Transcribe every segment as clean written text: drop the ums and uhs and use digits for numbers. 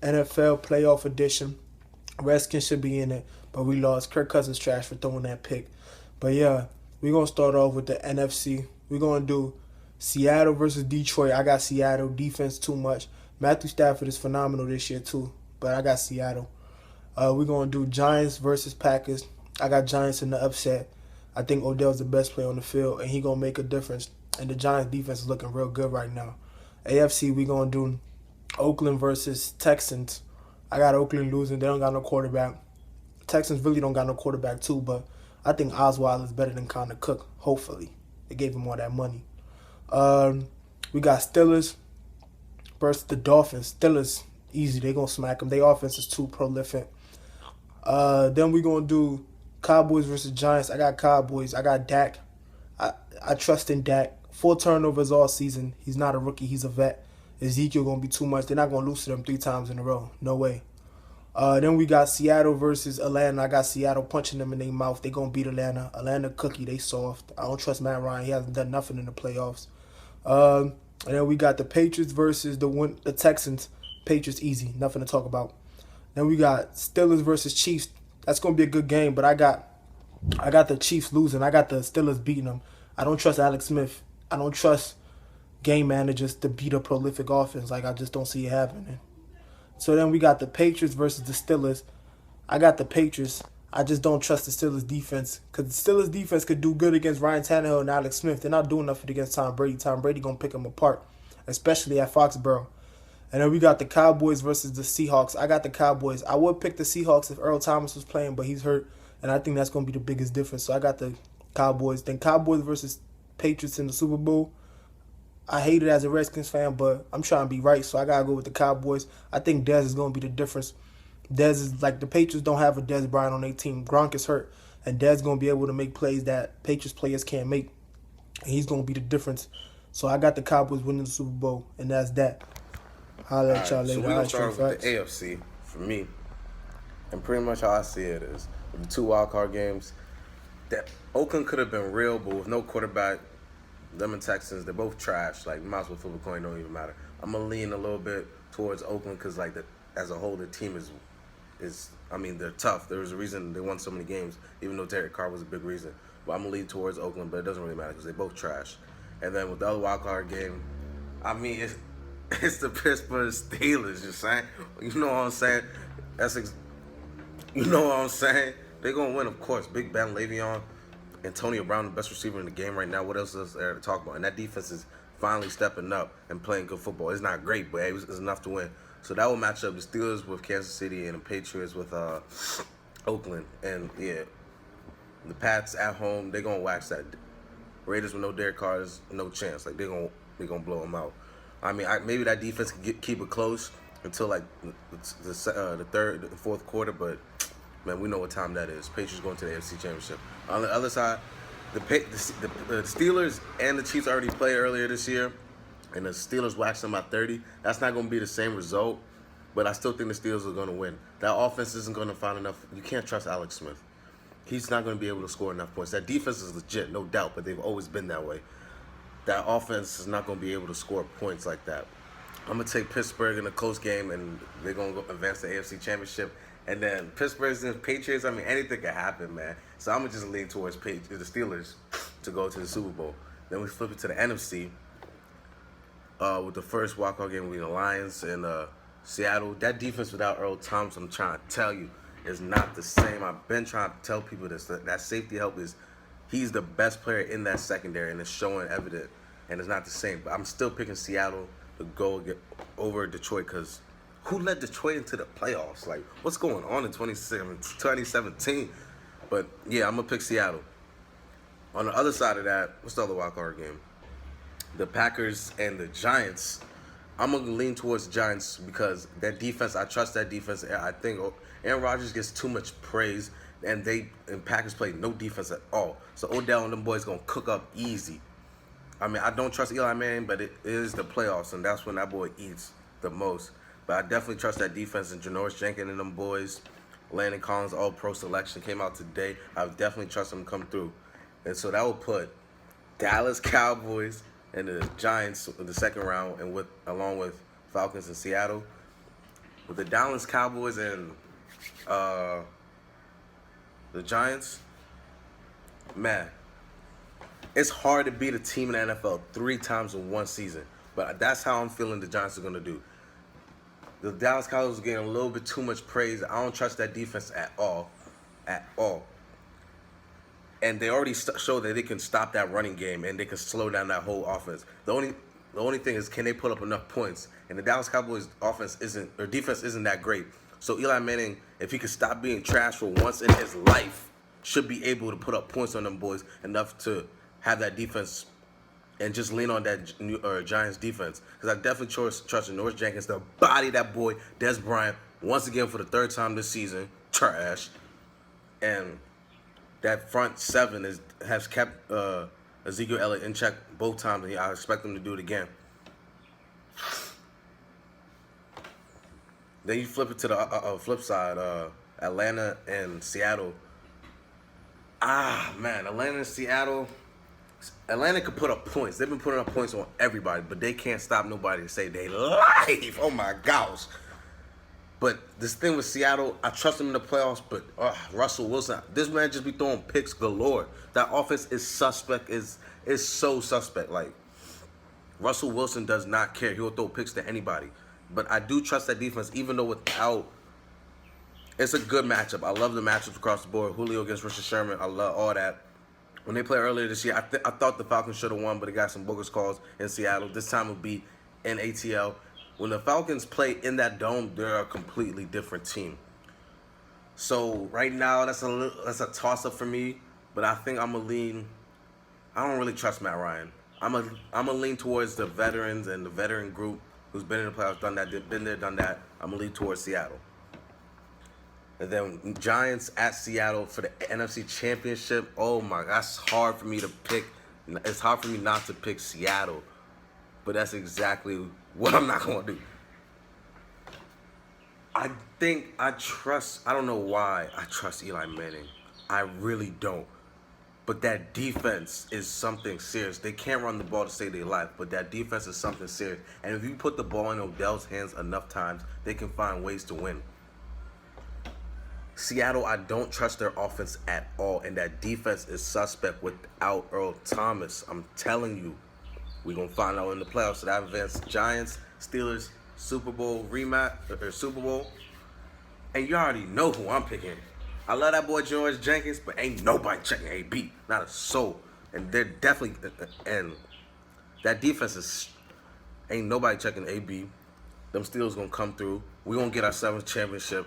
NFL Playoff Edition. Redskins should be in it, but we lost. Kirk Cousins trash for throwing that pick. But yeah, we're going to start off with the NFC. We're going to do Seattle versus Detroit. I got Seattle. Defense too much. Matthew Stafford is phenomenal this year too, but I got Seattle. We're going to do Giants versus Packers. I got Giants in the upset. I think Odell's the best player on the field, and he going to make a difference. And the Giants defense is looking real good right now. AFC, we're going to do Oakland versus Texans. I got Oakland losing. They don't got no quarterback. Texans really don't got no quarterback too, but I think Osweiler is better than Connor Cook, hopefully. They gave him all that money. We got Steelers versus the Dolphins. Steelers, easy. They going to smack them. Their offense is too prolific. Then we're going to do Cowboys versus Giants. I got Cowboys. I got Dak. I trust in Dak. 4 turnovers all season. He's not a rookie. He's a vet. Ezekiel going to be too much. They're not going to lose to them 3 times in a row. No way. Then we got Seattle versus Atlanta. I got Seattle punching them in their mouth. They going to beat Atlanta. Atlanta cookie. They soft. I don't trust Matt Ryan. He hasn't done nothing in the playoffs. And then we got the Patriots versus the Texans. Patriots easy. Nothing to talk about. Then we got Steelers versus Chiefs. That's going to be a good game, but I got the Chiefs losing. I got the Steelers beating them. I don't trust Alex Smith. I don't trust game managers to beat a prolific offense. Like, I just don't see it happening. So then we got the Patriots versus the Steelers. I got the Patriots. I just don't trust the Steelers defense, because the Steelers defense could do good against Ryan Tannehill and Alex Smith. They're not doing nothing against Tom Brady. Tom Brady going to pick them apart, especially at Foxborough. And then we got the Cowboys versus the Seahawks. I got the Cowboys. I would pick the Seahawks if Earl Thomas was playing, but he's hurt, and I think that's going to be the biggest difference. So I got the Cowboys. Then Cowboys versus Patriots in the Super Bowl. I hate it as a Redskins fan, but I'm trying to be right, so I got to go with the Cowboys. I think Dez is going to be the difference. Dez is like, the Patriots don't have a Dez Bryant on their team. Gronk is hurt, and Dez is going to be able to make plays that Patriots players can't make, and he's going to be the difference. So I got the Cowboys winning the Super Bowl, and that's that. I'll let y'all later. So we're going to start with the AFC for me. And pretty much how I see it is, with the 2 wildcard games, that Oakland could have been real, but with no quarterback, them and Texans, they're both trash. Like, you might as well flip a coin, don't even matter. I'm going to lean a little bit towards Oakland because, like, as a whole, the team is I mean, they're tough. There was a reason they won so many games, even though Derek Carr was a big reason. But I'm going to lean towards Oakland, but it doesn't really matter because they both trash. And then with the other wildcard game, I mean, it's the Pittsburgh Steelers, you saying? You know what I'm saying? You know what I'm saying? They're going to win, of course. Big Ben, Le'Veon, Antonio Brown, the best receiver in the game right now. What else is there to talk about? And that defense is finally stepping up and playing good football. It's not great, but it's enough to win. So that will match up the Steelers with Kansas City and the Patriots with Oakland. And, yeah, the Pats at home, they're going to wax that. Raiders with no Derek Carr, there's no chance. Like, they're gonna blow them out. I mean, maybe that defense can keep it close until, like, the third, the fourth quarter, but, man, we know what time that is. Patriots going to the AFC Championship. On the other side, the Steelers and the Chiefs already played earlier this year, and the Steelers waxed them by 30. That's not going to be the same result, but I still think the Steelers are going to win. That offense isn't going to find enough. You can't trust Alex Smith. He's not going to be able to score enough points. That defense is legit, no doubt, but they've always been that way. That offense is not going to be able to score points like that. I'm going to take Pittsburgh in a close game, and they're going to advance the AFC Championship. And then Pittsburgh's and Patriots, I mean, anything can happen, man. So I'm going to just lean towards the Steelers to go to the Super Bowl. Then we flip it to the NFC with the first walkout game between the Lions and Seattle. That defense without Earl Thomas, I'm trying to tell you, is not the same. I've been trying to tell people this. That safety help he's the best player in that secondary, and it's showing evident, and it's not the same. But I'm still picking Seattle to go over Detroit, because who led Detroit into the playoffs? Like, what's going on in 2017? But, yeah, I'm going to pick Seattle. On the other side of that, what's the other wild card game? The Packers and the Giants. I'm going to lean towards the Giants because that defense, I trust that defense. I think Aaron Rodgers gets too much praise, and Packers play no defense at all. So Odell and them boys going to cook up easy. I mean, I don't trust Eli Manning, but it is the playoffs, and that's when that boy eats the most. But I definitely trust that defense, and Janoris Jenkins and them boys. Landon Collins, all-pro selection, came out today. I would definitely trust them to come through. And so that will put Dallas Cowboys and the Giants in the second round, and along with Falcons and Seattle. with the Dallas Cowboys and the Giants, man, it's hard to beat a team in the NFL 3 times in one season. But that's how I'm feeling the Giants are going to do. The Dallas Cowboys are getting a little bit too much praise. I don't trust that defense at all. At all. And they already showed that they can stop that running game and they can slow down that whole offense. The only thing is, can they put up enough points? And the Dallas Cowboys defense isn't that great. So Eli Manning, if he could stop being trash for once in his life, should be able to put up points on them boys enough to have that defense and just lean on that Giants defense. Because I definitely trust Norris Jenkins to body that boy, Des Bryant, once again for the 3rd time this season. Trash. And that front 7 has kept Ezekiel Elliott in check both times, and I expect them to do it again. Then you flip it to the flip side, Atlanta and Seattle. Man, Atlanta and Seattle. Atlanta could put up points. They've been putting up points on everybody, but they can't stop nobody to save their life. Oh, my gosh. But this thing with Seattle, I trust them in the playoffs, but Russell Wilson, this man just be throwing picks galore. That offense is suspect, is so suspect. Like, Russell Wilson does not care. He will throw picks to anybody. But I do trust that defense, even though it's a good matchup. I love the matchups across the board. Julio against Richard Sherman, I love all that. When they played earlier this year, I thought the Falcons should have won, but they got some bogus calls in Seattle. This time it would be in ATL. When the Falcons play in that dome, they're a completely different team. So right now, that's a toss-up for me. But I think I'm going to lean. I don't really trust Matt Ryan. I'm gonna lean towards the veterans and the veteran group who's been in the playoffs, done that, been there, done that. I'm gonna lean towards Seattle. And then Giants at Seattle for the NFC Championship. Oh my, that's hard for me to pick. It's hard for me not to pick Seattle. But that's exactly what I'm not going to do. I don't know why I trust Eli Manning. I really don't. But that defense is something serious. They can't run the ball to save their life, but that defense is something serious. And if you put the ball in Odell's hands enough times, they can find ways to win. Seattle, I don't trust their offense at all, and that defense is suspect without Earl Thomas. I'm telling you, we're going to find out in the playoffs. So that advanced Giants, Steelers, Super Bowl rematch, or Super Bowl. And you already know who I'm picking. I love that boy George Jenkins, but ain't nobody checking AB. Not a soul. And they're definitely, and that defense is, ain't nobody checking AB. Them Steelers going to come through. We're going to get our 7th championship.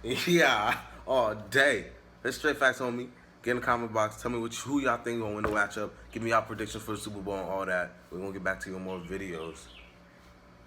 Yeah, all day. There's straight facts on me. Get in the comment box. Tell me who y'all think gonna win the matchup. Give me y'all predictions for the Super Bowl and all that. We're gonna get back to you in more videos.